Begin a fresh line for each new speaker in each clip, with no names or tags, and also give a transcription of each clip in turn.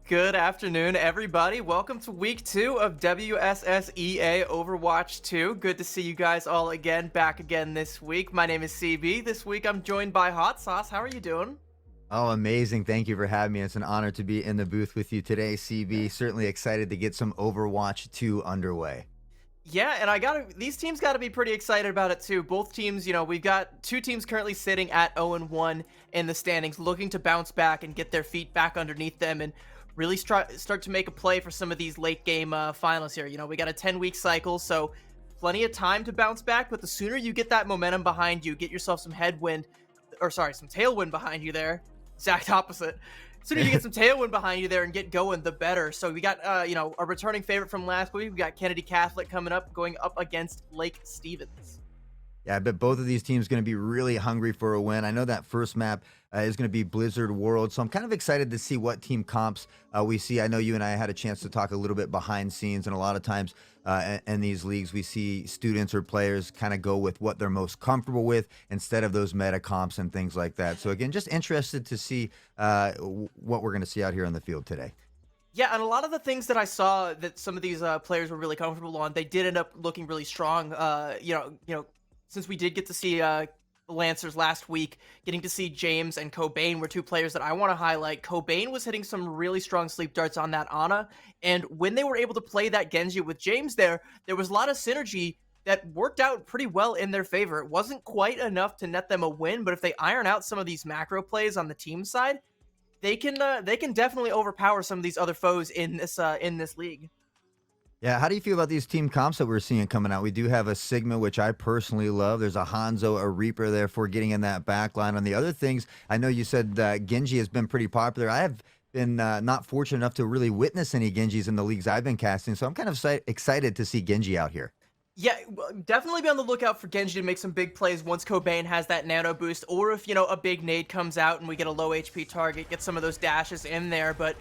Good afternoon, everybody. Welcome to week 2 of WSSEA Overwatch 2. Good to see you guys all back again this week. My name is CB. This week I'm joined by Hot Sauce. How are you doing?
Oh, amazing. Thank you for having me. It's an honor to be in the booth with you today, CB. Certainly excited to get some Overwatch 2 underway.
Yeah, and these teams gotta be pretty excited about it too. Both teams, we've got two teams currently sitting at 0-1 in the standings, looking to bounce back and get their feet back underneath them and really start to make a play for some of these late game finals here. We got a 10-week cycle, so plenty of time to bounce back, but the sooner you get that momentum behind you, get yourself some some tailwind behind you there, exact opposite. Sooner you get some tailwind behind you there and get going, the better. So we got, a returning favorite from last week. We got Kennedy Catholic coming up, going up against Lake Stevens.
Yeah, I bet both of these teams going to be really hungry for a win. I know that first map is going to be Blizzard World, so I'm kind of excited to see what team comps we see. I know you and I had a chance to talk a little bit behind scenes, and a lot of times in these leagues, we see students or players kind of go with what they're most comfortable with instead of those meta comps and things like that. So again, just interested to see what we're going to see out here on the field today.
Yeah, and a lot of the things that I saw that some of these players were really comfortable on, they did end up looking really strong. Since we did get to see the Lancers last week, getting to see James and Cobain were two players that I want to highlight. Cobain was hitting some really strong sleep darts on that Ana, and when they were able to play that Genji with James there was a lot of synergy that worked out pretty well in their favor. It wasn't quite enough to net them a win, but if they iron out some of these macro plays on the team side, they can definitely overpower some of these other foes in this league.
Yeah, how do you feel about these team comps that we're seeing coming out? We do have a Sigma, which I personally love. There's a Hanzo, a Reaper there for getting in that back line. On the other things, I know you said Genji has been pretty popular. I have been not fortunate enough to really witness any Genjis in the leagues I've been casting, so I'm kind of excited to see Genji out here.
Yeah, definitely be on the lookout for Genji to make some big plays once Cobain has that nano boost, or if, a big nade comes out and we get a low HP target, get some of those dashes in there, but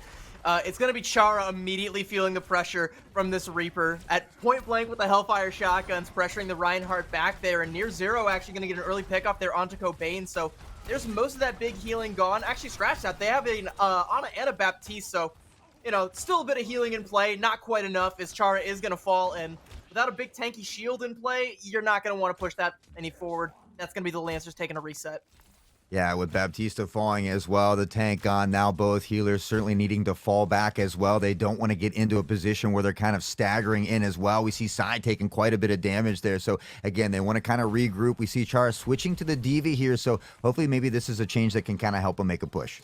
it's going to be Chara immediately feeling the pressure from this Reaper at point blank with the Hellfire shotguns, pressuring the Reinhardt back there, and Near Zero actually going to get an early pickoff there onto Cobain, so there's most of that big healing gone. Actually, scratch that. They have an Ana and a Baptiste, so, still a bit of healing in play, not quite enough as Chara is going to fall, and without a big tanky shield in play, you're not going to want to push that any forward. That's going to be the Lancers taking a reset.
Yeah, with Baptista falling as well, the tank gone, now both healers certainly needing to fall back as well. They don't want to get into a position where they're kind of staggering in as well. We see Sai taking quite a bit of damage there. So again, they want to kind of regroup. We see Chara switching to the D.Va here, so hopefully maybe this is a change that can kind of help them make a push.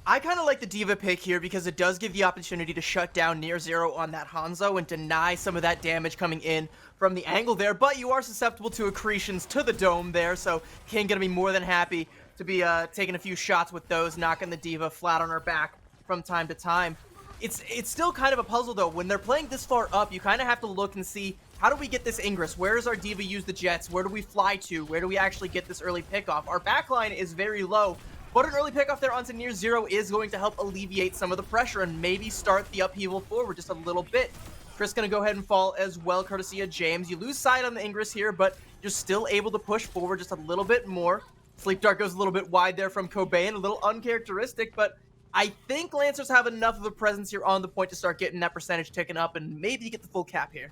I kind of like the D.Va pick here because it does give the opportunity to shut down Near Zero on that Hanzo and deny some of that damage coming in from the angle there, but you are susceptible to accretions to the dome there, so King gonna be more than happy to be taking a few shots with those, knocking the D.Va flat on her back from time to time. It's still kind of a puzzle though. When they're playing this far up, you kind of have to look and see, how do we get this Ingress? Where does our D.Va use the jets? Where do we fly to? Where do we actually get this early pickoff? Our backline is very low, but an early pickoff there onto Near Zero is going to help alleviate some of the pressure and maybe start the upheaval forward just a little bit. Chris gonna go ahead and fall as well, courtesy of James. You lose sight on the Ingress here, but you're still able to push forward just a little bit more. Sleep Dart goes a little bit wide there from Cobain, a little uncharacteristic, but I think Lancers have enough of a presence here on the point to start getting that percentage ticking up and maybe get the full cap here.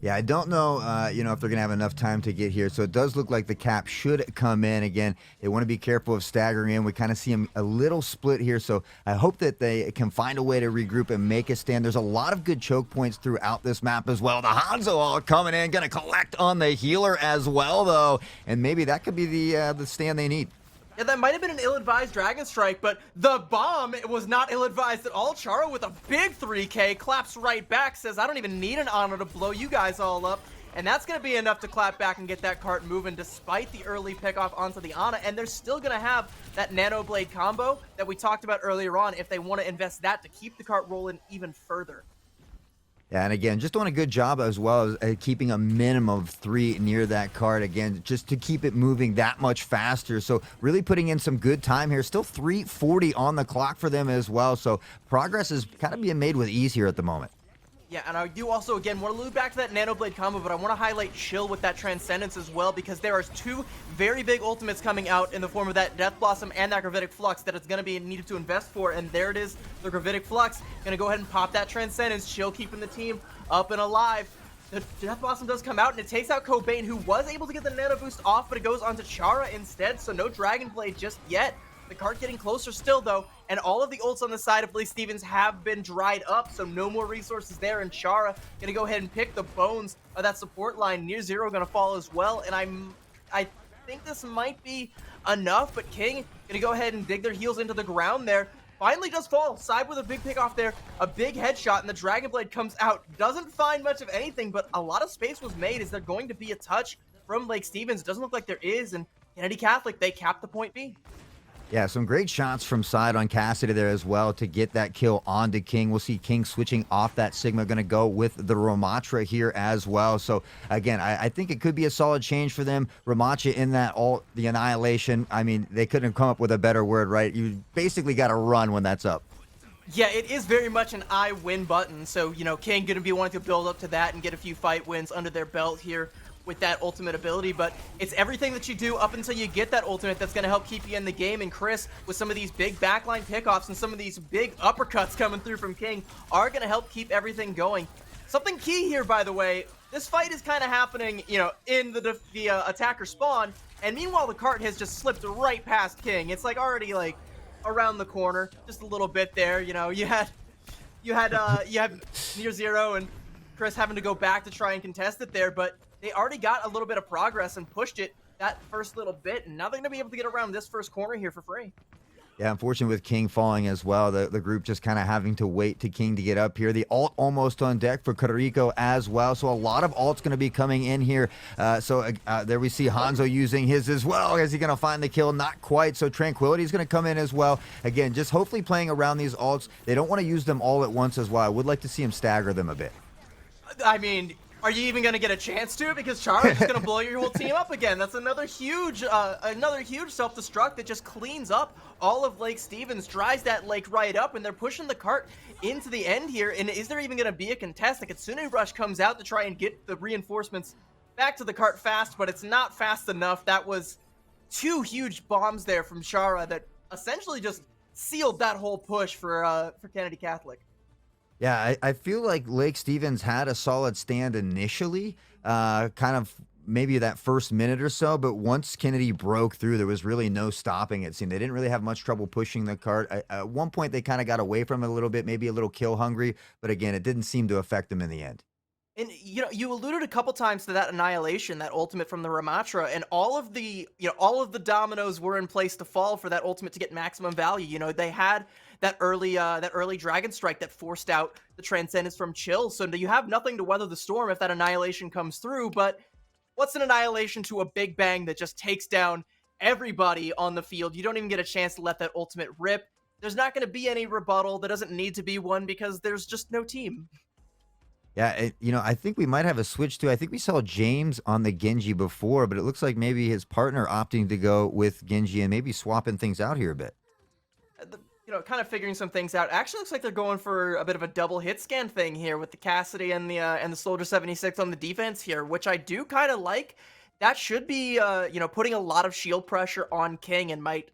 Yeah, I don't know, if they're going to have enough time to get here. So it does look like the cap should come in. Again, they want to be careful of staggering in. We kind of see them a little split here. So I hope that they can find a way to regroup and make a stand. There's a lot of good choke points throughout this map as well. The Hanzo all coming in, going to collect on the healer as well, though. And maybe that could be the stand they need.
Yeah, that might have been an ill-advised Dragon Strike, but the bomb was not ill-advised at all. Charo with a big 3K, claps right back, says, I don't even need an Ana to blow you guys all up. And that's going to be enough to clap back and get that cart moving despite the early pickoff onto the Ana. And they're still going to have that Nano Blade combo that we talked about earlier on if they want to invest that to keep the cart rolling even further.
Yeah, and again, just doing a good job as well as keeping a minimum of 3 near that card, again, just to keep it moving that much faster. So really putting in some good time here. Still 3:40 on the clock for them as well. So progress is kind of being made with ease here at the moment.
Yeah, and I do also, again, want to loop back to that Nano Blade combo, but I want to highlight Chill with that Transcendence as well, because there are two very big ultimates coming out in the form of that Death Blossom and that Gravitic Flux that it's going to be needed to invest for, and there it is, the Gravitic Flux. Going to go ahead and pop that Transcendence, Chill keeping the team up and alive. The Death Blossom does come out, and it takes out Cobain, who was able to get the Nano Boost off, but it goes onto Chara instead, so no Dragon Blade just yet. The card getting closer still, though, and all of the ults on the side of Blake Stevens have been dried up, so no more resources there, and Chara gonna go ahead and pick the bones of that support line. Near Zero gonna fall as well, and I think this might be enough, but King gonna go ahead and dig their heels into the ground there. Finally does fall, side with a big pick off there, a big headshot, and the Dragon Blade comes out. Doesn't find much of anything, but a lot of space was made. Is there going to be a touch from Blake Stevens? Doesn't look like there is, and Kennedy Catholic, they cap the point B.
Yeah, some great shots from side on Cassidy there as well to get that kill onto King. We'll see King switching off that Sigma, going to go with the Ramatra here as well. So, again, I think it could be a solid change for them. Ramatra in that the Annihilation, I mean, they couldn't have come up with a better word, right? You basically got to run when that's up.
Yeah, it is very much an I win button, so, you know, King going to be wanting to build up to that and get a few fight wins under their belt here with that ultimate ability, but it's everything that you do up until you get that ultimate that's going to help keep you in the game. And Chris, with some of these big backline pickoffs and some of these big uppercuts coming through from King, are going to help keep everything going. Something key here, by the way, this fight is kind of happening, you know, in the attacker spawn, and meanwhile the cart has just slipped right past King. It's like already like around the corner, just a little bit there. You know, you had Near Zero and Chris having to go back to try and contest it there, but they already got a little bit of progress and pushed it that first little bit, and now they're going to be able to get around this first corner here for free.
Yeah, unfortunately with King falling as well, the group just kind of having to wait to King to get up here. The ult almost on deck for Kariko as well, so a lot of ults going to be coming in here. There we see Hanzo using his as well. Is he going to find the kill? Not quite, so Tranquility is going to come in as well. Again, just hopefully playing around these ults. They don't want to use them all at once as well. I would like to see him stagger them a bit.
I mean, are you even going to get a chance to? Because Chara's just going to blow your whole team up again. That's another huge self-destruct that just cleans up all of Lake Stevens, dries that lake right up, and they're pushing the cart into the end here. And is there even going to be a contest? The Kitsune Rush comes out to try and get the reinforcements back to the cart fast, but it's not fast enough. That was two huge bombs there from Chara that essentially just sealed that whole push for Kennedy Catholic.
Yeah, I feel like Lake Stevens had a solid stand initially, kind of maybe that first minute or so, but once Kennedy broke through, there was really no stopping it. Seemed they didn't really have much trouble pushing the cart. At one point, they kind of got away from it a little bit, maybe a little kill hungry, but again, it didn't seem to affect them in the end.
And, you know, you alluded a couple times to that Annihilation, that ultimate from the Ramatra, and all of the dominoes were in place to fall for that ultimate to get maximum value. You know, they had that early Dragon Strike that forced out the Transcendence from Chill, so you have nothing to weather the storm if that Annihilation comes through, but what's an Annihilation to a Big Bang that just takes down everybody on the field? You don't even get a chance to let that ultimate rip. There's not going to be any rebuttal. There doesn't need to be one because there's just no team.
Yeah, I think we might have a switch too. I think we saw James on the Genji before, but it looks like maybe his partner opting to go with Genji and maybe swapping things out here a bit.
Kind of figuring some things out. Actually looks like they're going for a bit of a double hit scan thing here with the Cassidy and the Soldier 76 on the defense here, which I do kind of like. That should be, putting a lot of shield pressure on King and might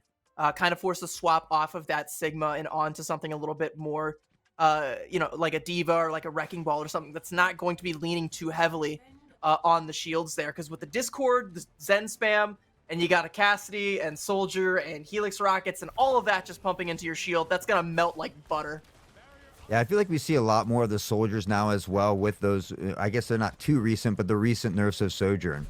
kind of force a swap off of that Sigma and onto something a little bit more, like a Diva or like a Wrecking Ball or something that's not going to be leaning too heavily on the shields there. Because with the Discord, the Zen spam, and you got a Cassidy and Soldier and Helix Rockets and all of that just pumping into your shield, that's going to melt like butter.
Yeah, I feel like we see a lot more of the Soldiers now as well with those, I guess they're not too recent, but the recent nerfs of Sojourn.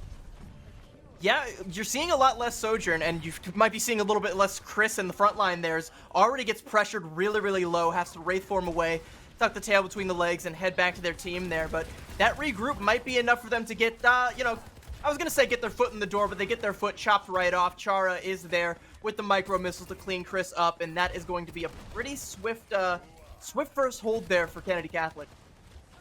Yeah, you're seeing a lot less Sojourn, and you might be seeing a little bit less Chris in the front line there. Already gets pressured really, really low, has to Wraith form away, tuck the tail between the legs, and head back to their team there. But that regroup might be enough for them to get, I was going to say get their foot in the door, but they get their foot chopped right off. Chara is there with the micro missiles to clean Chris up, and that is going to be a pretty swift first hold there for Kennedy Catholic.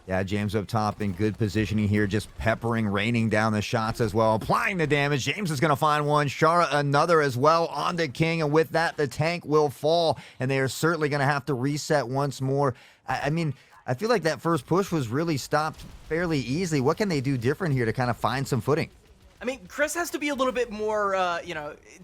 Yeah, James up top in good positioning here, just peppering, raining down the shots as well, applying the damage. James is going to find one, Shara another as well on the King, and with that, the tank will fall, and they are certainly going to have to reset once more. I mean, I feel like that first push was really stopped fairly easily. What can they do different here to kind of find some footing?
I mean, Chris has to be a little bit more,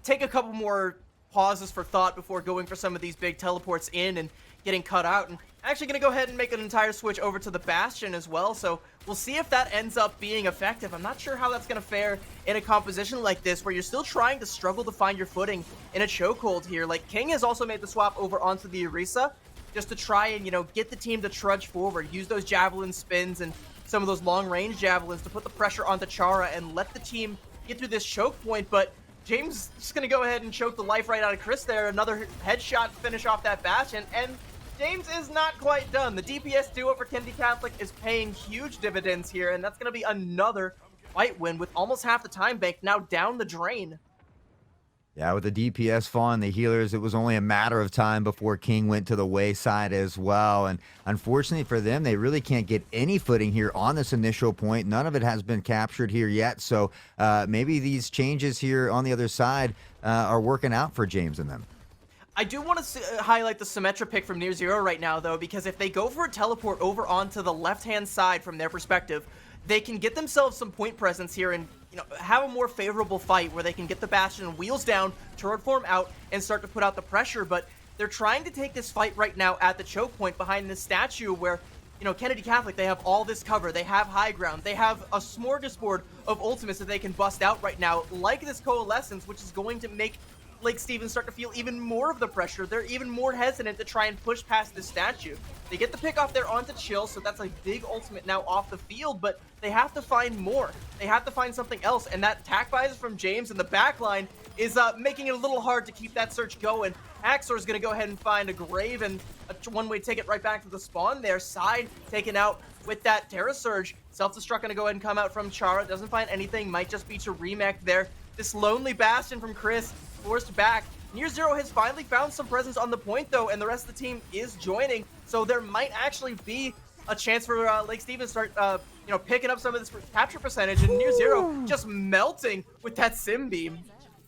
take a couple more pauses for thought before going for some of these big teleports in and getting cut out. And actually going to go ahead and make an entire switch over to the Bastion as well. So we'll see if that ends up being effective. I'm not sure how that's going to fare in a composition like this where you're still trying to struggle to find your footing in a chokehold here. Like, King has also made the swap over onto the Orisa just to try and, get the team to trudge forward, use those javelin spins and some of those long-range javelins to put the pressure onto Chara and let the team get through this choke point. But James is just going to go ahead and choke the life right out of Chris there. Another headshot to finish off that Bastion, and James is not quite done. The DPS duo for Kennedy Catholic is paying huge dividends here, and that's going to be another fight win with almost half the time bank now down the drain.
Yeah, with the DPS falling, the healers, it was only a matter of time before King went to the wayside as well. And unfortunately for them, they really can't get any footing here on this initial point. None of it has been captured here yet. So maybe these changes here on the other side are working out for James and them.
I do want to highlight the Symmetra pick from Near Zero right now, though, because if they go for a teleport over onto the left-hand side from their perspective, they can get themselves some point presence here and have a more favorable fight where they can get the Bastion wheels down, turret form out, and start to put out the pressure. But they're trying to take this fight right now at the choke point behind this statue where, Kennedy Catholic, they have all this cover, they have high ground, they have a smorgasbord of ultimates that they can bust out right now, like this Coalescence, which is going to make Lake Stevens start to feel even more of the pressure. They're even more hesitant to try and push past this statue. They get the pick off there onto Chill, so that's a big ultimate now off the field, but they have to find more. They have to find something else, and that attack visor from James in the back line is making it a little hard to keep that search going. Axor is going to go ahead and find a grave and a one-way ticket right back to the spawn there. Side taken out with that Terra Surge. Self-destruct going to go ahead and come out from Chara. Doesn't find anything. Might just be to remake there. This lonely Bastion from Chris forced back. Near Zero has finally found some presence on the point, though, and the rest of the team is joining. So there might actually be a chance for Lake Stevens to start, picking up some of this capture percentage. And Near Zero just melting with that Sim Beam.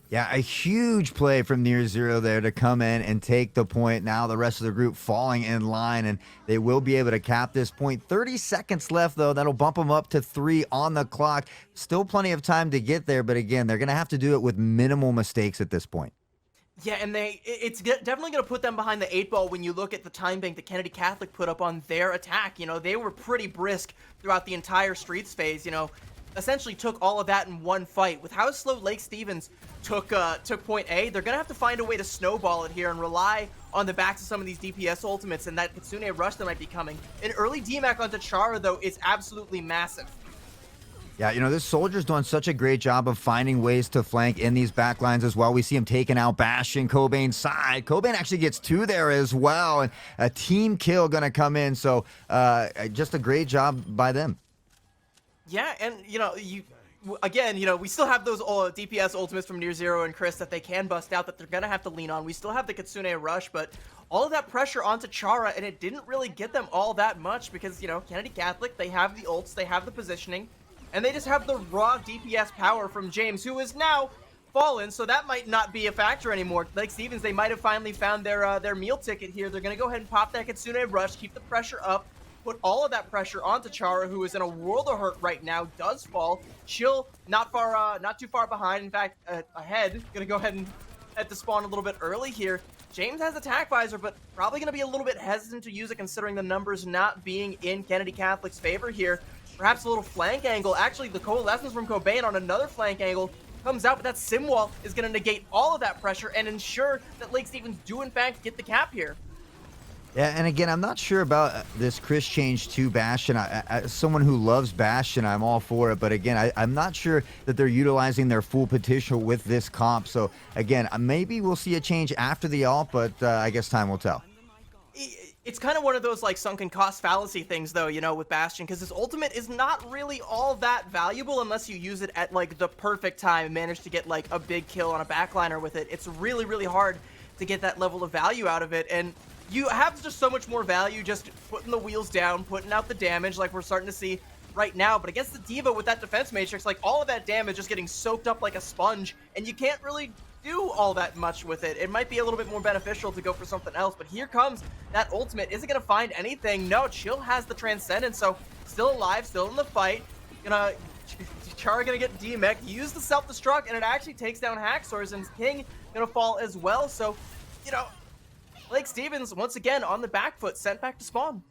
Yeah, a huge play from Near Zero there to come in and take the point. Now the rest of the group falling in line, and they will be able to cap this point. 30 seconds left, though. That'll bump them up to 3 on the clock. Still plenty of time to get there, but again, they're going to have to do it with minimal mistakes at this point.
Yeah, and it's definitely going to put them behind the 8 ball when you look at the time bank that Kennedy Catholic put up on their attack. They were pretty brisk throughout the entire Streets phase, essentially took all of that in one fight. With how slow Lake Stevens took point A, they're going to have to find a way to snowball it here and rely on the backs of some of these DPS ultimates and that Kitsune rush that might be coming. An early DMAC onto Chara, though, is absolutely massive.
Yeah, this soldier's doing such a great job of finding ways to flank in these backlines as well. We see him taking out Bastion, Cobain's side. Cobain actually gets 2 there as well, and a team kill going to come in. So just a great job by them.
Yeah, and we still have those DPS ultimates from Near Zero and Chris that they can bust out that they're gonna have to lean on. We still have the Kitsune rush, but all of that pressure onto Chara, and it didn't really get them all that much because Kennedy Catholic, they have the ults, they have the positioning, and they just have the raw DPS power from James, who is now fallen, so that might not be a factor anymore. Like Stevens, they might have finally found their meal ticket here. They're gonna go ahead and pop that Kitsune rush, keep the pressure up. Put all of that pressure onto Chara, who is in a world of hurt right now, does fall. Chill, not too far behind, in fact, ahead. Gonna go ahead and head to spawn a little bit early here. James has attack visor, but probably gonna be a little bit hesitant to use it considering the numbers not being in Kennedy Catholic's favor here. Perhaps a little flank angle. Actually, the Coalescence from Cobain on another flank angle comes out, but that Sim Wall is gonna negate all of that pressure and ensure that Lake Stevens do in fact get the cap here.
Yeah, and again, I'm not sure about this Chris change to Bastion. As someone who loves Bastion, I'm all for it. But again, I'm not sure that they're utilizing their full potential with this comp. So again, maybe we'll see a change after the ult, but I guess time will tell.
It's kind of one of those like sunken cost fallacy things though, with Bastion, because his ultimate is not really all that valuable unless you use it at like the perfect time and manage to get like a big kill on a backliner with it. It's really, really hard to get that level of value out of it. And you have just so much more value just putting the wheels down, putting out the damage like we're starting to see right now. But against the D.Va with that defense matrix, like all of that damage is getting soaked up like a sponge, and you can't really do all that much with it. It might be a little bit more beneficial to go for something else, but here comes that ultimate. Is it going to find anything? No, Chill has the Transcendence, so still alive, still in the fight. Chara gonna get demech, use the self-destruct, and it actually takes down Haxor's, and King gonna fall as well. So, Lake Stevens, once again, on the back foot, sent back to spawn.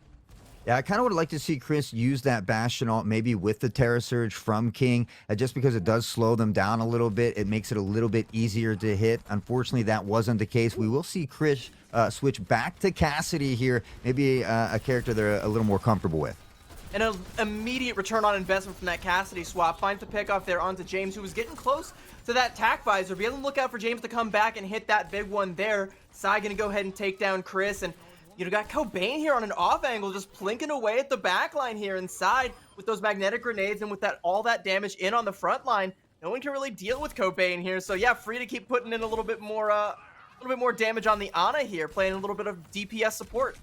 Yeah, I kind of would like to see Chris use that Bastion ult maybe with the Terra Surge from King, just because it does slow them down a little bit. It makes it a little bit easier to hit. Unfortunately, that wasn't the case. We will see Chris switch back to Cassidy here, maybe a character they're a little more comfortable with.
And an immediate return on investment from that Cassidy swap. Finds the pick off there onto James, who was getting close to that tack visor. Be on the lookout for James to come back and hit that big one there. Sai gonna go ahead and take down Chris, and got Cobain here on an off angle, just plinking away at the back line here inside with those magnetic grenades, and with all that damage in on the front line. No one can really deal with Cobain here, so yeah, free to keep putting in a little bit more damage on the Ana here, playing a little bit of DPS support.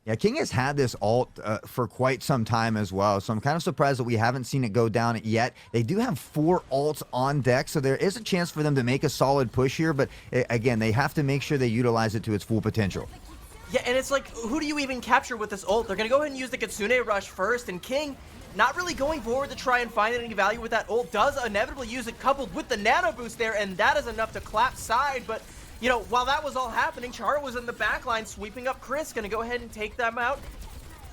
Yeah, King has had this ult for quite some time as well, so I'm kind of surprised that we haven't seen it go down yet. They do have 4 ults on deck, so there is a chance for them to make a solid push here, but again, they have to make sure they utilize it to its full potential.
Yeah, and it's like, who do you even capture with this ult? They're going to go ahead and use the Kitsune Rush first, and King not really going forward to try and find any value with that ult, does inevitably use it coupled with the nano boost there, and that is enough to clap side. But while that was all happening, Chara was in the backline sweeping up Chris, gonna go ahead and take them out.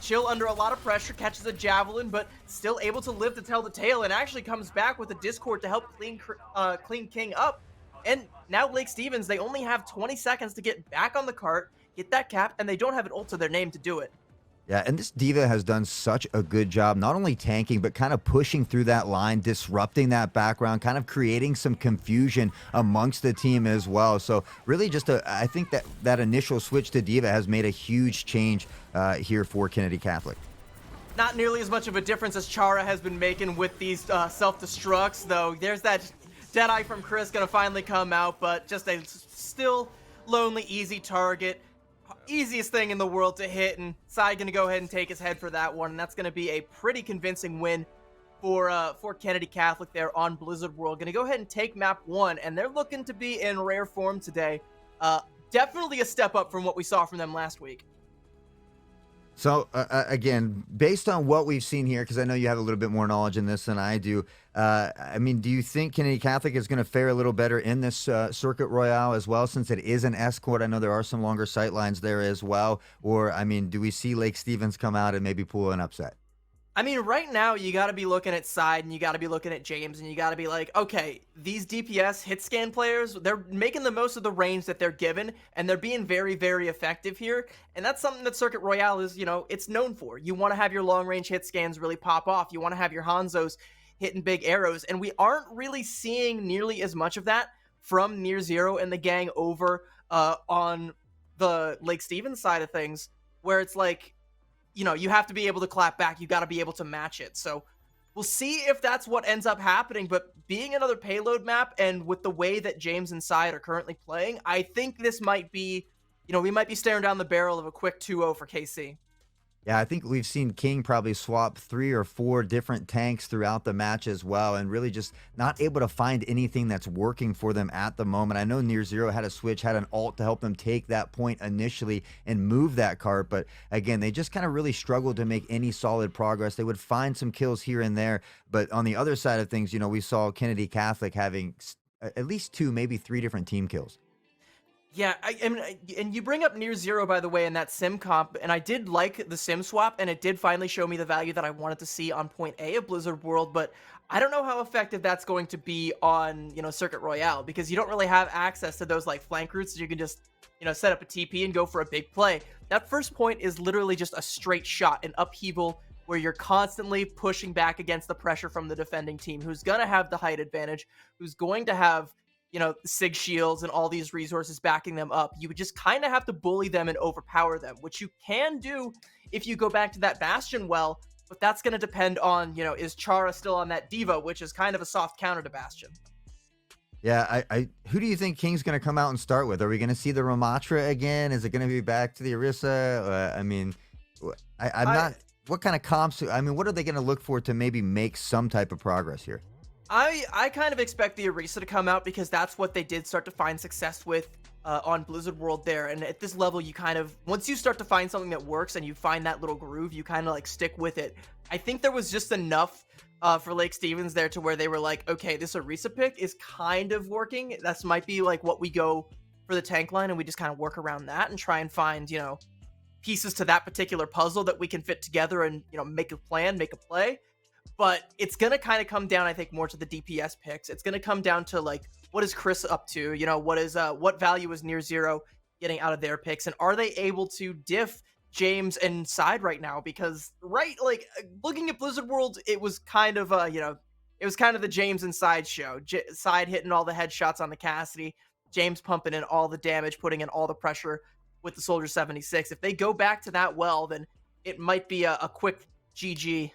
Chill under a lot of pressure, catches a javelin, but still able to live to tell the tale, and actually comes back with a Discord to help clean King up. And now Lake Stevens, they only have 20 seconds to get back on the cart, get that cap, and they don't have an ult to their name to do it.
Yeah, and this D.Va has done such a good job, not only tanking, but kind of pushing through that line, disrupting that background, kind of creating some confusion amongst the team as well. So really I think that initial switch to D.Va has made a huge change here for Kennedy Catholic.
Not nearly as much of a difference as Chara has been making with these self-destructs, though. There's that Deadeye from Chris gonna finally come out, but just a still lonely, easy target. Easiest thing in the world to hit, and Sai gonna go ahead and take his head for that one, and that's gonna be a pretty convincing win for Kennedy Catholic there on Blizzard World. Gonna go ahead and take map 1, and they're looking to be in rare form today. Definitely a step up from what we saw from them last week.
So, again, based on what we've seen here, because I know you have a little bit more knowledge in this than I do, do you think Kennedy Catholic is going to fare a little better in this Circuit Royale as well, since it is an escort? I know there are some longer sight lines there as well. Or, do we see Lake Stevens come out and maybe pull an upset?
Right now, you got to be looking at Side, and you got to be looking at James, and you got to be like, okay, these DPS hit scan players, they're making the most of the range that they're given, and they're being very, very effective here. And that's something that Circuit Royale is, it's known for. You want to have your long-range hit scans really pop off. You want to have your Hanzos hitting big arrows, and we aren't really seeing nearly as much of that from Near Zero and the gang over on the Lake Stevens side of things, where it's like, you have to be able to clap back. You got to be able to match it. So we'll see if that's what ends up happening. But being another payload map, and with the way that James and Side are currently playing, I think this might be, we might be staring down the barrel of a quick 2-0 for KC.
Yeah, I think we've seen King probably swap 3 or 4 different tanks throughout the match as well, and really just not able to find anything that's working for them at the moment. I know Near Zero had a switch, had an ult to help them take that point initially and move that cart, but again, they just kind of really struggled to make any solid progress. They would find some kills here and there, but on the other side of things, we saw Kennedy Catholic having at least 2, maybe 3 different team kills.
Yeah, and you bring up Near Zero, by the way, in that sim comp, and I did like the sim swap, and it did finally show me the value that I wanted to see on point A of Blizzard World, but I don't know how effective that's going to be on, Circuit Royale, because you don't really have access to those, like, flank routes that you can just, set up a TP and go for a big play. That first point is literally just a straight shot, an upheaval, where you're constantly pushing back against the pressure from the defending team, who's going to have the height advantage, who's going to have Sig shields and all these resources backing them up. You would just kind of have to bully them and overpower them, which you can do if you go back to that Bastion well, but that's going to depend on, is Chara still on that D.Va, which is kind of a soft counter to Bastion.
Yeah, who do you think King's going to come out and start with? Are we going to see the Ramatra again? Is it going to be back to the Orisa? I mean, I'm
I
not. What kind of comps? I mean, what are they going to look for to maybe make some type of progress here?
I kind of expect the Orisa to come out because that's what they did start to find success with on Blizzard World there. And at this level, you kind of, once you start to find something that works and you find that little groove, you kind of like stick with it. I think there was just enough for Lake Stevens there to where they were like, okay, this Orisa pick is kind of working. That's might be like what we go for the tank line, and we just kind of work around that and try and find, pieces to that particular puzzle that we can fit together and, make a plan, make a play. But it's going to kind of come down, I think, more to the DPS picks. It's going to come down to like, what is Chris up to? What value is Near Zero getting out of their picks? And are they able to diff James and Side right now? Because looking at Blizzard World, it was kind of it was kind of the James and Side show. Side hitting all the headshots on the Cassidy, James pumping in all the damage, putting in all the pressure with the Soldier 76. If they go back to that well, then it might be a quick GG.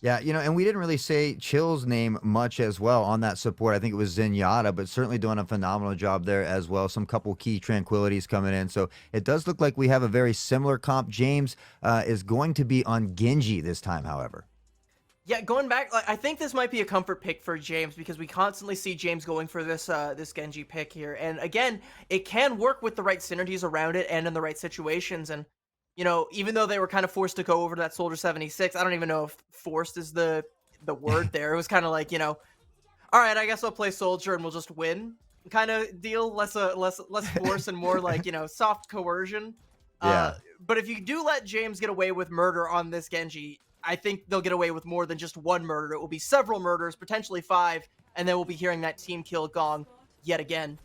Yeah, and we didn't really say Chill's name much as well on that support. I think it was Zenyatta, but certainly doing a phenomenal job there as well. Some couple key tranquilities coming in. So it does look like we have a very similar comp. James is going to be on Genji this time, however.
Yeah, going back, I think this might be a comfort pick for James because we constantly see James going for this Genji pick here. And again, it can work with the right synergies around it and in the right situations. And even though they were kind of forced to go over to that Soldier 76, I don't even know if forced is the word there. It was kind of like, all right, I guess I'll play Soldier and we'll just win kind of deal. Less force and more like, soft coercion.
Yeah.
But if you do let James get away with murder on this Genji, I think they'll get away with more than just one murder. It will be several murders, potentially 5, and then we'll be hearing that team kill gong yet again.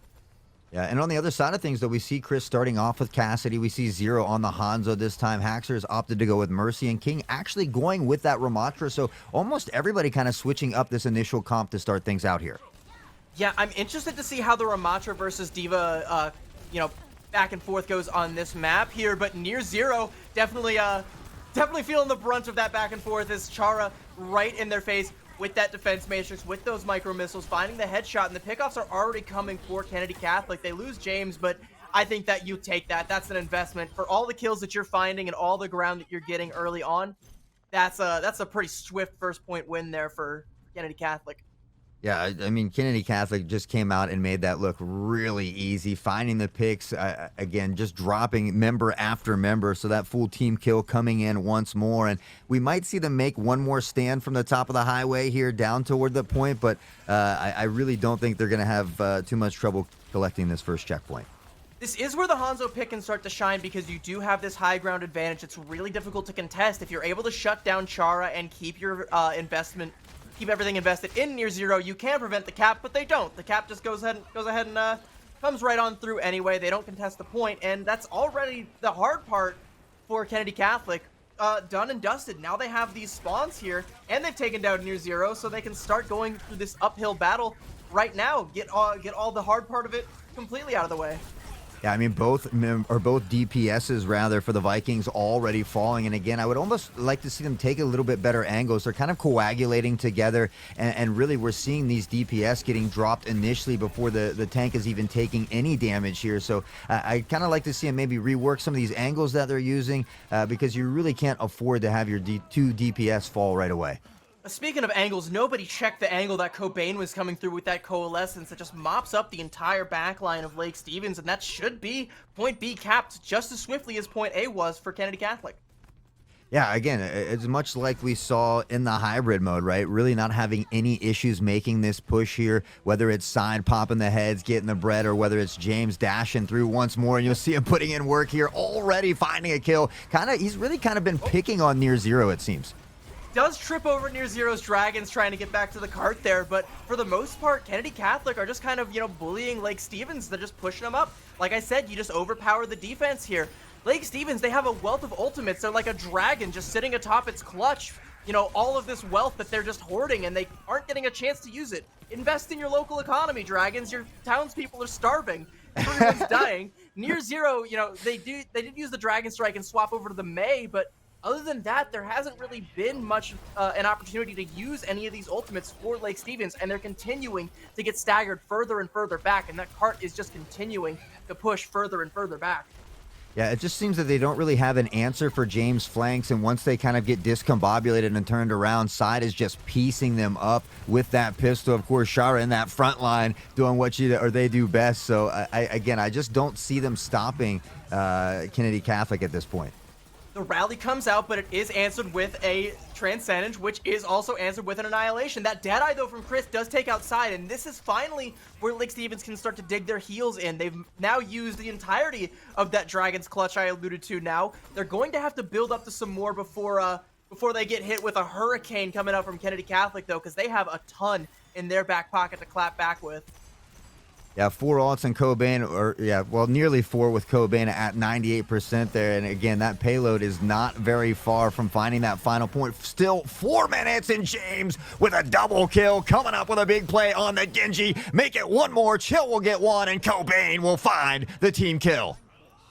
Yeah, and on the other side of things, though, we see Chris starting off with Cassidy. We see Zero on the Hanzo this time. Haxor has opted to go with Mercy, and King actually going with that Ramatra. So almost everybody kind of switching up this initial comp to start things out here.
Yeah, I'm interested to see how the Ramatra versus Diva, back and forth goes on this map here. But Near Zero definitely feeling the brunt of that back and forth as Chara right in their face with that defense matrix, with those micro missiles, finding the headshot, and the pickoffs are already coming for Kennedy Catholic. They lose James, but I think that you take that. That's an investment for all the kills that you're finding and all the ground that you're getting early on. That's a pretty swift first point win there for Kennedy Catholic.
Yeah, I mean, Kennedy Catholic just came out and made that look really easy, finding the picks, again, just dropping member after member, so that full team kill coming in once more, and we might see them make one more stand from the top of the highway here down toward the point, but I really don't think they're going to have too much trouble collecting this first checkpoint.
This is where the Hanzo pick can start to shine because you do have this high ground advantage. It's really difficult to contest. If you're able to shut down Chara and keep your keep everything invested in Near Zero, you can prevent the cap, but they don't. The cap just goes ahead and comes right on through anyway. They don't contest the point, and that's already the hard part for Kennedy Catholic. Done and dusted. Now they have these spawns here, and they've taken down Near Zero, so they can start going through this uphill battle right now. Get all the hard part of it completely out of the way.
Yeah, I mean, both DPSs, rather, for the Vikings already falling. And again, I would almost like to see them take a little bit better angles. They're kind of coagulating together. And really, we're seeing these DPS getting dropped initially before the tank is even taking any damage here. So I kind of like to see them maybe rework some of these angles that they're using because you really can't afford to have your two DPS fall right away.
Speaking of angles, nobody checked the angle that Cobain was coming through with that Coalescence that just mops up the entire backline of Lake Stevens, and that should be point B capped just as swiftly as point A was for Kennedy Catholic.
Yeah, again, it's much like we saw in the hybrid mode, right? Really not having any issues making this push here, whether it's Side popping the heads, getting the bread, or whether it's James dashing through once more, and you'll see him putting in work here, already finding a kill. He's really kind of been picking on Near Zero, it seems.
Does trip over Near Zero's Dragons trying to get back to the cart there, but for the most part, Kennedy Catholic are just kind of, bullying Lake Stevens. They're just pushing them up. Like I said, you just overpower the defense here. Lake Stevens, they have a wealth of ultimates. They're like a dragon just sitting atop its clutch. All of this wealth that they're just hoarding, and they aren't getting a chance to use it. Invest in your local economy, Dragons. Your townspeople are starving. Everyone's dying. Near Zero, they did use the Dragon Strike and swap over to the May, but Other than that, there hasn't really been much an opportunity to use any of these ultimates for Lake Stevens, and they're continuing to get staggered further and further back, and that cart is just continuing to push further and further back.
Yeah, it just seems that they don't really have an answer for James' flanks, and once they kind of get discombobulated and turned around, Side is just piecing them up with that pistol. Of course, Shara in that front line doing what they do best. So I just don't see them stopping Kennedy Catholic at this point.
The rally comes out, but it is answered with a Transcendence, which is also answered with an Annihilation. That Deadeye, though, from Chris does take outside, and this is finally where Lake Stevens can start to dig their heels in. They've now used the entirety of that Dragon's Clutch I alluded to now. They're going to have to build up to some more before they get hit with a Hurricane coming out from Kennedy Catholic, though, because they have a ton in their back pocket to clap back with.
Yeah, 4 ults and Cobain, nearly 4 with Cobain at 98% there. And again, that payload is not very far from finding that final point. Still 4 minutes, and James with a double kill, coming up with a big play on the Genji. Make it one more, Chill will get one, and Cobain will find the team kill.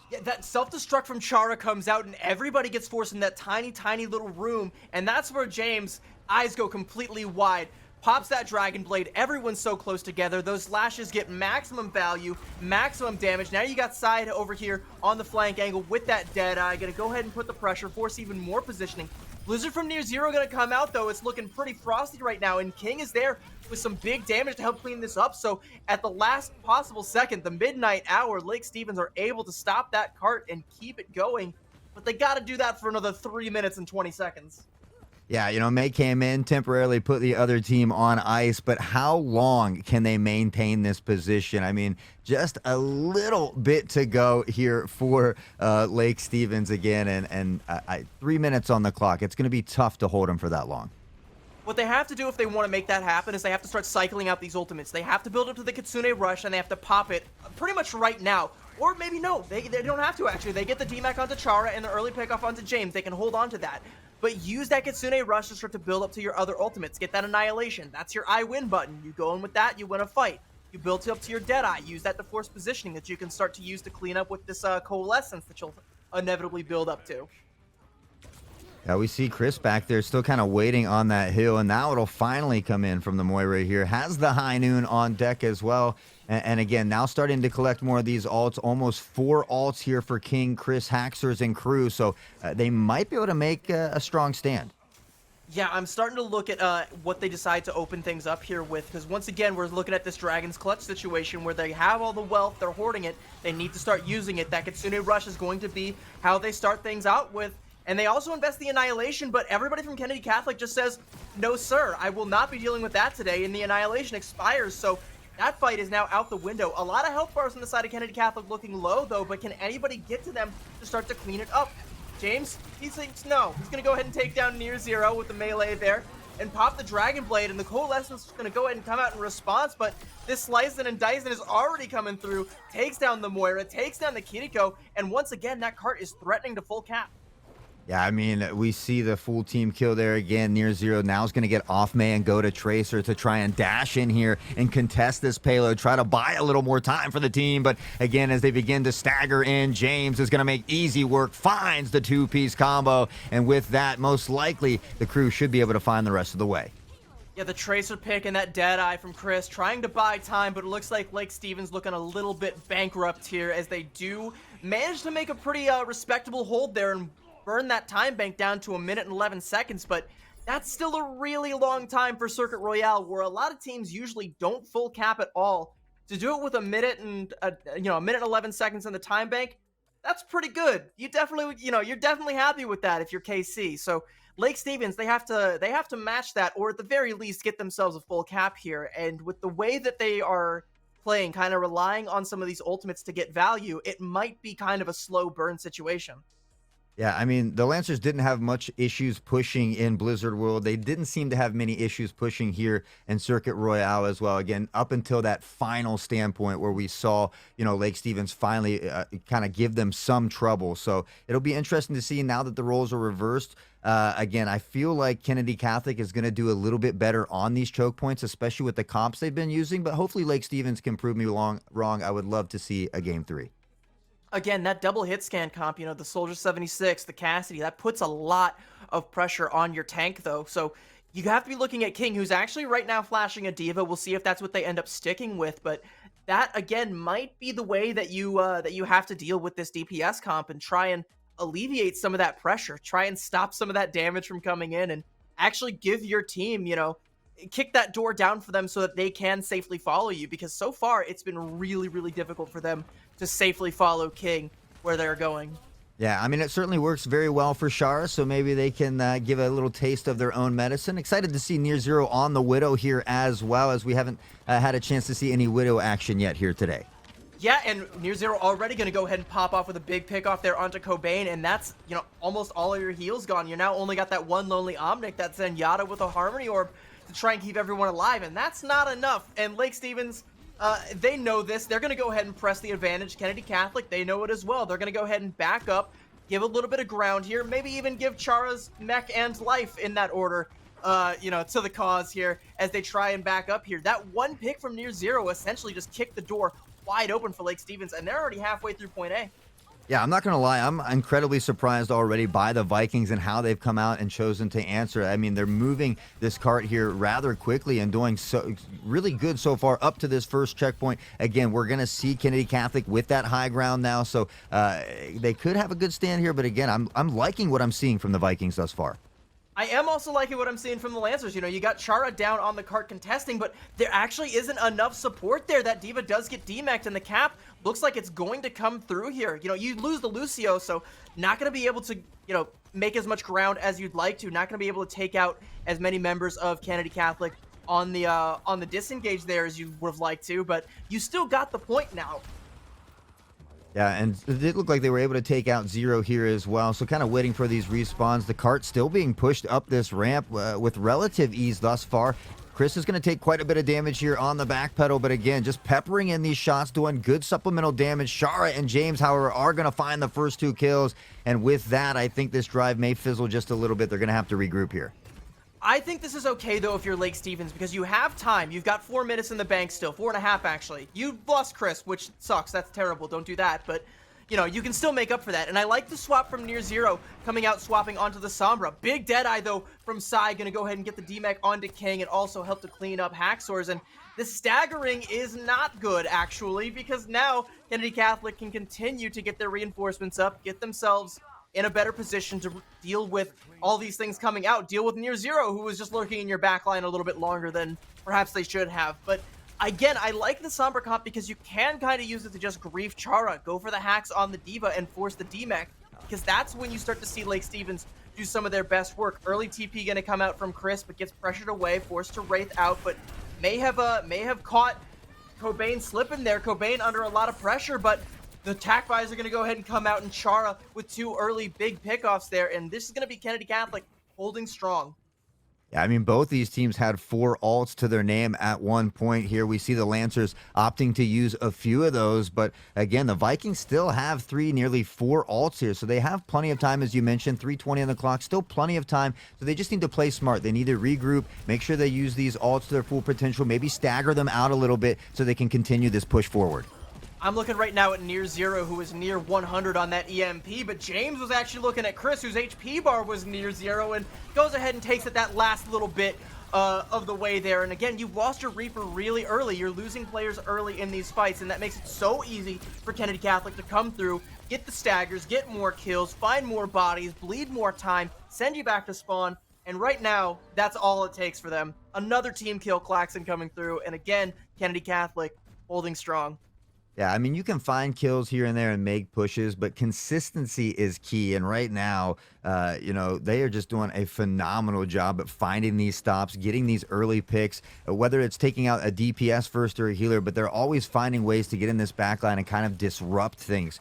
Yeah, that self-destruct from Chara comes out, and everybody gets forced in that tiny, tiny little room, and that's where James' eyes go completely wide. Pops that Dragon Blade, everyone's so close together, those lashes get maximum value, maximum damage. Now you got Side over here on the flank angle with that Deadeye, gonna go ahead and put the pressure, force even more positioning. Blizzard from near zero gonna come out though, it's looking pretty frosty right now, and King is there with some big damage to help clean this up, so at the last possible second, the midnight hour, Lake Stevens are able to stop that cart and keep it going, but they gotta do that for another 3 minutes and 20 seconds.
Yeah, May came in, temporarily put the other team on ice, but how long can they maintain this position? I mean, just a little bit to go here for Lake Stevens again, and 3 minutes on the clock. It's going to be tough to hold them for that long.
What they have to do if they want to make that happen is they have to start cycling out these ultimates. They have to build up to the Kitsune Rush, and they have to pop it pretty much right now. Or maybe no, they don't have to actually. They get the DMAC onto Chara and the early pickoff onto James. They can hold on to that. But use that Kitsune Rush to start to build up to your other ultimates. Get that Annihilation. That's your I win button. You go in with that, you win a fight. You build up to your Deadeye. Use that to force positioning that you can start to use to clean up with this Coalescence that you'll inevitably build up to.
Yeah, we see Chris back there still kind of waiting on that hill, and now it'll finally come in from the Moira here. Has the High Noon on deck as well. And again, now starting to collect more of these alts. Almost 4 alts here for King, Chris, Haxers, and crew. So they might be able to make a strong stand.
Yeah, I'm starting to look at what they decide to open things up here with, because once again, we're looking at this Dragon's Clutch situation where they have all the wealth, they're hoarding it, they need to start using it. That Kitsune Rush is going to be how they start things out with. And they also invest the Annihilation, but everybody from Kennedy Catholic just says, no sir, I will not be dealing with that today, and the Annihilation expires, so that fight is now out the window. A lot of health bars on the side of Kennedy Catholic looking low, though, but can anybody get to them to start to clean it up? James, he thinks no. He's going to go ahead and take down near zero with the melee there and pop the Dragon Blade, and the Coalescence is going to go ahead and come out in response, but this Slicing and Dicing is already coming through, takes down the Moira, takes down the Kiriko, and once again, that cart is threatening to full cap.
Yeah, I mean, we see the full team kill there again. Near zero now is going to get off May and go to Tracer to try and dash in here and contest this payload, try to buy a little more time for the team. But again, as they begin to stagger in, James is going to make easy work, finds the 2-piece combo. And with that, most likely, the crew should be able to find the rest of the way.
Yeah, the Tracer pick and that Deadeye from Chris trying to buy time, but it looks like Lake Stevens looking a little bit bankrupt here as they do manage to make a pretty respectable hold there and burn that time bank down to 1 minute and 11 seconds, but that's still a really long time for Circuit Royale, where a lot of teams usually don't full cap at all. To do it with 1 minute and 1 minute and 11 seconds in the time bank, that's pretty good. You definitely, you're definitely happy with that if you're KC. So Lake Stevens, they have to match that, or at the very least get themselves a full cap here. And with the way that they are playing, kind of relying on some of these ultimates to get value, it might be kind of a slow burn situation.
Yeah, I mean, the Lancers didn't have much issues pushing in Blizzard World. They didn't seem to have many issues pushing here in Circuit Royale as well. Again, up until that final standpoint where we saw, Lake Stevens finally kind of give them some trouble. So it'll be interesting to see now that the roles are reversed. Again, I feel like Kennedy Catholic is going to do a little bit better on these choke points, especially with the comps they've been using. But hopefully Lake Stevens can prove me wrong. I would love to see a Game 3.
Again, that double hit scan comp, the Soldier 76, the Cassidy, that puts a lot of pressure on your tank though. So you have to be looking at King, who's actually right now flashing a diva. We'll see if that's what they end up sticking with, but that again might be the way that you have to deal with this DPS comp and try and alleviate some of that pressure, try and stop some of that damage from coming in, and actually give your team, kick that door down for them so that they can safely follow you, because so far it's been really, really difficult for them to safely follow King where they're going.
Yeah, I mean, it certainly works very well for Shara, so maybe they can give a little taste of their own medicine. Excited to see Near Zero on the Widow here as well, as we haven't had a chance to see any Widow action yet here today.
Yeah, and Near Zero already going to go ahead and pop off with a big pick off there onto Cobain, and that's, almost all of your heals gone. You now only got that one Lonely Omnic, that Zenyatta with a Harmony Orb to try and keep everyone alive, and that's not enough. And Lake Stevens, they know this. They're going to go ahead and press the advantage. Kennedy Catholic, they know it as well. They're going to go ahead and back up, give a little bit of ground here, maybe even give Chara's mech and life in that order, to the cause here as they try and back up here. That one pick from Near Zero essentially just kicked the door wide open for Lake Stevens, and they're already halfway through point A.
Yeah, I'm not going to lie. I'm incredibly surprised already by the Vikings and how they've come out and chosen to answer. I mean, they're moving this cart here rather quickly and doing so really good so far up to this first checkpoint. Again, we're going to see Kennedy Catholic with that high ground now, so they could have a good stand here. But again, I'm liking what I'm seeing from the Vikings thus far.
I am also liking what I'm seeing from the Lancers. You got Chara down on the cart contesting, but there actually isn't enough support there. That Diva does get demeched, and the cap looks like it's going to come through here. You lose the Lucio, so not going to be able to, make as much ground as you'd like to. Not going to be able to take out as many members of Kennedy Catholic on the disengage there as you would have liked to, but you still got the point now.
Yeah, and it did look like they were able to take out Zero here as well. So kind of waiting for these respawns. The cart still being pushed up this ramp with relative ease thus far. Chris is going to take quite a bit of damage here on the back pedal, but again, just peppering in these shots, doing good supplemental damage. Shara and James, however, are going to find the first 2 kills, and with that, I think this drive may fizzle just a little bit. They're going to have to regroup here.
I think this is okay, though, if you're Lake Stevens, because you have time. You've got 4 minutes in the bank still. 4.5, actually. You lost Chris, which sucks. That's terrible. Don't do that. But, you can still make up for that. And I like the swap from Near Zero coming out, swapping onto the Sombra. Big Deadeye, though, from Psy, going to go ahead and get the DMAC onto King and also help to clean up Haxor's. And the staggering is not good, actually, because now Kennedy Catholic can continue to get their reinforcements up, get themselves in a better position to deal with all these things coming out. Deal with Near Zero, who was just lurking in your backline a little bit longer than perhaps they should have. But again, I like the Sombra comp because you can kind of use it to just grief Chara, go for the hacks on the Diva and force the DMAC, because that's when you start to see Lake Stevens do some of their best work. Early TP going to come out from Chris, but gets pressured away, forced to Wraith out, but may have caught Cobain slipping there. Cobain under a lot of pressure, but the attack buys are going to go ahead and come out, and Chara with 2 early big pickoffs there, and this is going to be Kennedy Catholic holding strong.
Yeah, I mean, both these teams had 4 ults to their name at one point here. We see the Lancers opting to use a few of those, but again, the Vikings still have nearly 4 ults here, so they have plenty of time, as you mentioned, 3:20 on the clock, still plenty of time, so they just need to play smart. They need to regroup, make sure they use these ults to their full potential, maybe stagger them out a little bit so they can continue this push forward.
I'm looking right now at Near Zero, who is near 100 on that EMP, but James was actually looking at Chris, whose HP bar was near 0, and goes ahead and takes it that last little bit of the way there. And again, you've lost your Reaper really early. You're losing players early in these fights, and that makes it so easy for Kennedy Catholic to come through, get the staggers, get more kills, find more bodies, bleed more time, send you back to spawn. And right now, that's all it takes for them. Another team kill, Klaxon coming through, and again, Kennedy Catholic holding strong.
Yeah, I mean, you can find kills here and there and make pushes, but consistency is key. And right now, they are just doing a phenomenal job at finding these stops, getting these early picks, whether it's taking out a DPS first or a healer, but they're always finding ways to get in this backline and kind of disrupt things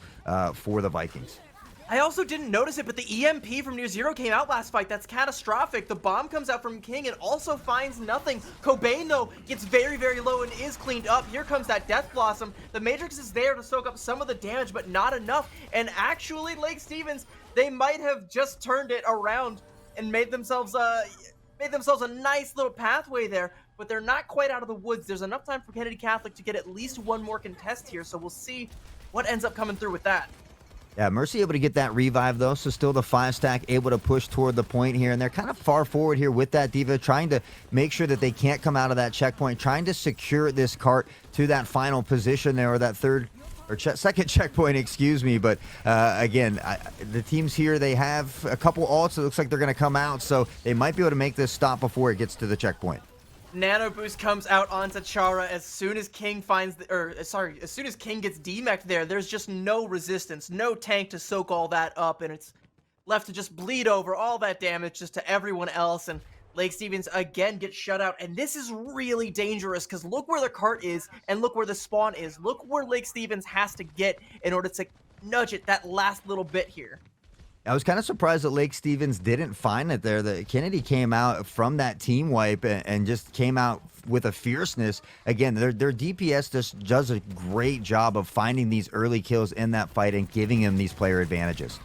for the Vikings.
I also didn't notice it, but the EMP from Near Zero came out last fight. That's catastrophic. The bomb comes out from King and also finds nothing. Cobain, though, gets very, very low and is cleaned up. Here comes that Death Blossom. The Matrix is there to soak up some of the damage, but not enough. And actually, Lake Stevens, they might have just turned it around and made themselves a nice little pathway there, but they're not quite out of the woods. There's enough time for Kennedy Catholic to get at least one more contest here, so we'll see what ends up coming through with that?
Yeah, Mercy able to get that revive, though, so still the 5-stack able to push toward the point here, and they're kind of far forward here with that D.Va, trying to make sure that they can't come out of that checkpoint, trying to secure this cart to that final position there, or that third or second checkpoint, excuse me. But again, the teams here, they have a couple ults. It looks like they're going to come out, so they might be able to make this stop before it gets to the checkpoint.
Nano Boost comes out onto Chara as soon as King finds as soon as King gets demeched there. There's just no resistance, no tank to soak all that up, and it's left to just bleed over all that damage just to everyone else. And Lake Stevens again gets shut out, and this is really dangerous because look where the cart is and look where the spawn is. Look where Lake Stevens has to get in order to nudge it that last little bit here.
I was kind of surprised that Lake Stevens didn't find it there. That Kennedy came out from that team wipe and just came out with a fierceness. Again, their DPS just does a great job of finding these early kills in that fight and giving him these player advantages.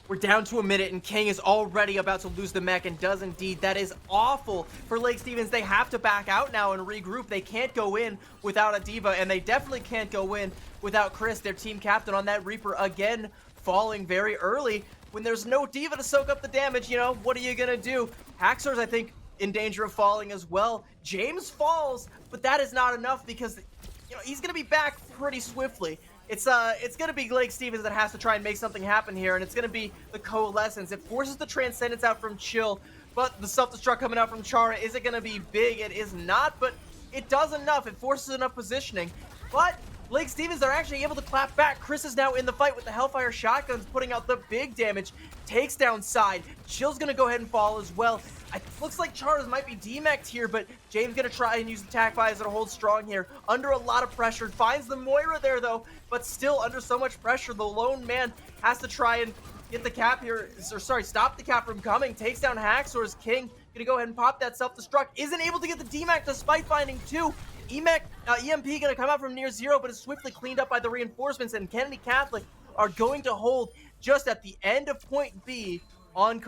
We're down to a minute, and King is already about to lose the mech, and does indeed. That is awful for Lake Stevens. They have to back out now and regroup. They can't go in without a D.Va, and they definitely can't go in without Chris, their team captain, on that Reaper, again falling very early. When there's no D.Va to soak up the damage, you know, what are you going to do? Haxor's, I think, in danger of falling as well. James falls, but that is not enough because, you know, he's going to be back pretty swiftly. It's going to be Lake Stevens that has to try and make something happen here, and it's going to be the Coalescence. It forces the Transcendence out from Chill, but the Self-Destruct coming out from Chara isn't going to be big. It is not, but it does enough. It forces enough positioning, but Lake Stevens are actually able to clap back. Chris is now in the fight with the Hellfire shotguns, putting out the big damage. Takes down Side. Chill's going to go ahead and fall as well. It looks like Charas might be demeched here, but James going to try and use the tac fires to hold strong here. Under a lot of pressure. Finds the Moira there, though, but still under so much pressure. The lone man has to try and get the cap here, or sorry, stop the cap from coming. Takes down Haxor's King. Going to go ahead and pop that self-destruct. Isn't able to get the DMAC despite finding two. EMP going to come out from near zero, but is swiftly cleaned up by the reinforcements, and Kennedy Catholic are going to hold just at the end of point B on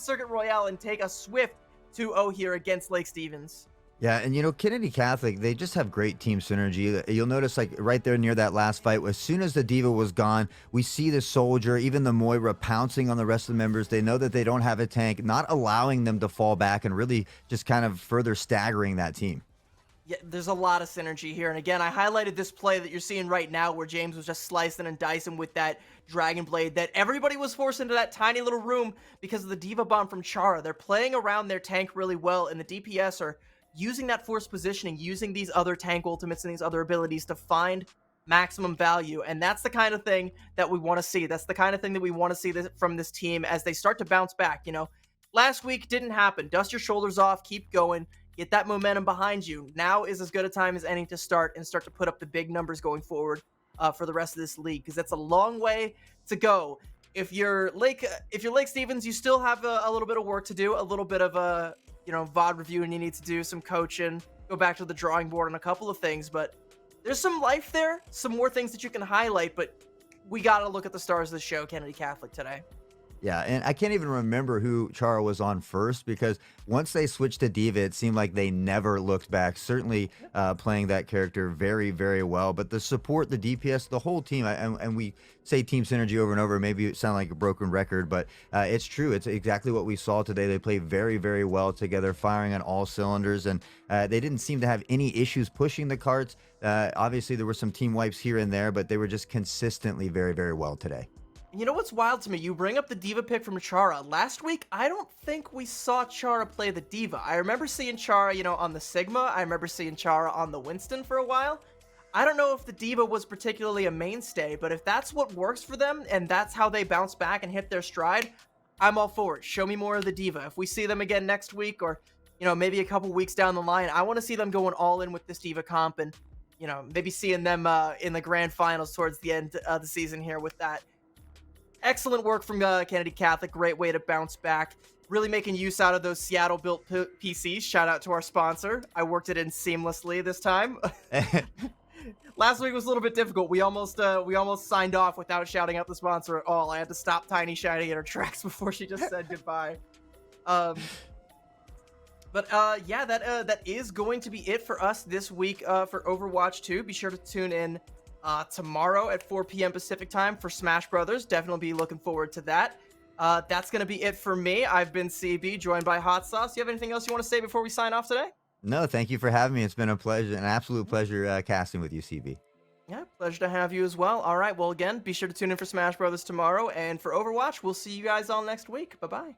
Circuit Royale and take a swift 2-0 here against Lake Stevens.
Yeah, and you know, Kennedy Catholic, they just have great team synergy. You'll notice, like, right there near that last fight, as soon as the D.Va was gone, we see the Soldier, even the Moira, pouncing on the rest of the members. They know that they don't have a tank, not allowing them to fall back and really just kind of further staggering that team.
Yeah, there's a lot of synergy here. And again, I highlighted this play that you're seeing right now where James was just slicing and dicing with that Dragon Blade that everybody was forced into that tiny little room because of the D.Va bomb from Chara. They're playing around their tank really well, and the DPS are using that forced positioning, using these other tank ultimates and these other abilities to find maximum value. And that's the kind of thing that we want to see. That's the kind of thing that we want to see from this team as they start to bounce back. You know, last week didn't happen. Dust your shoulders off, keep going. Get that momentum behind you. Now is as good a time as any to start to put up the big numbers going forward for the rest of this league, because that's a long way to go. If you're Lake Stevens, you still have a little bit of work to do, a little bit of a VOD review, and you need to do some coaching, go back to the drawing board on a couple of things. But there's some life there, some more things that you can highlight. But we got to look at the stars of the show, Kennedy Catholic, today.
Yeah, and I can't even remember who Chara was on first, because once they switched to D.Va, it seemed like they never looked back. Certainly playing that character very, very well. But the support, the DPS, the whole team, and we say team synergy over and over, maybe it sounds like a broken record, but it's true. It's exactly what we saw today. They played very, very well together, firing on all cylinders, and they didn't seem to have any issues pushing the carts. Obviously, there were some team wipes here and there, but they were just consistently very, very well today.
You know what's wild to me? You bring up the D.Va pick from Chara. Last week, I don't think we saw Chara play the D.Va. I remember seeing Chara, on the Sigma. I remember seeing Chara on the Winston for a while. I don't know if the D.Va was particularly a mainstay, but if that's what works for them and that's how they bounce back and hit their stride, I'm all for it. Show me more of the D.Va. If we see them again next week or, maybe a couple weeks down the line, I want to see them going all in with this D.Va comp and, maybe seeing them in the grand finals towards the end of the season here with that. Excellent work from Kennedy Catholic. Great way to bounce back. Really making use out of those Seattle-built PCs. Shout out to our sponsor. I worked it in seamlessly this time. Last week was a little bit difficult. We almost signed off without shouting out the sponsor at all. I had to stop Tiny shouting in her tracks before she just said goodbye. Yeah, that is going to be it for us this week for Overwatch 2. Be sure to tune in tomorrow at 4 p.m. Pacific time for Smash Brothers. Definitely be looking forward to that. That's going to be it for me. I've been CB, joined by Hot Sauce. You have anything else you want to say before we sign off today?
No, thank you for having me. It's been a pleasure, an absolute pleasure casting with you, CB.
Yeah, pleasure to have you as well. All right, well, again, be sure to tune in for Smash Brothers tomorrow. And for Overwatch, we'll see you guys all next week. Bye-bye.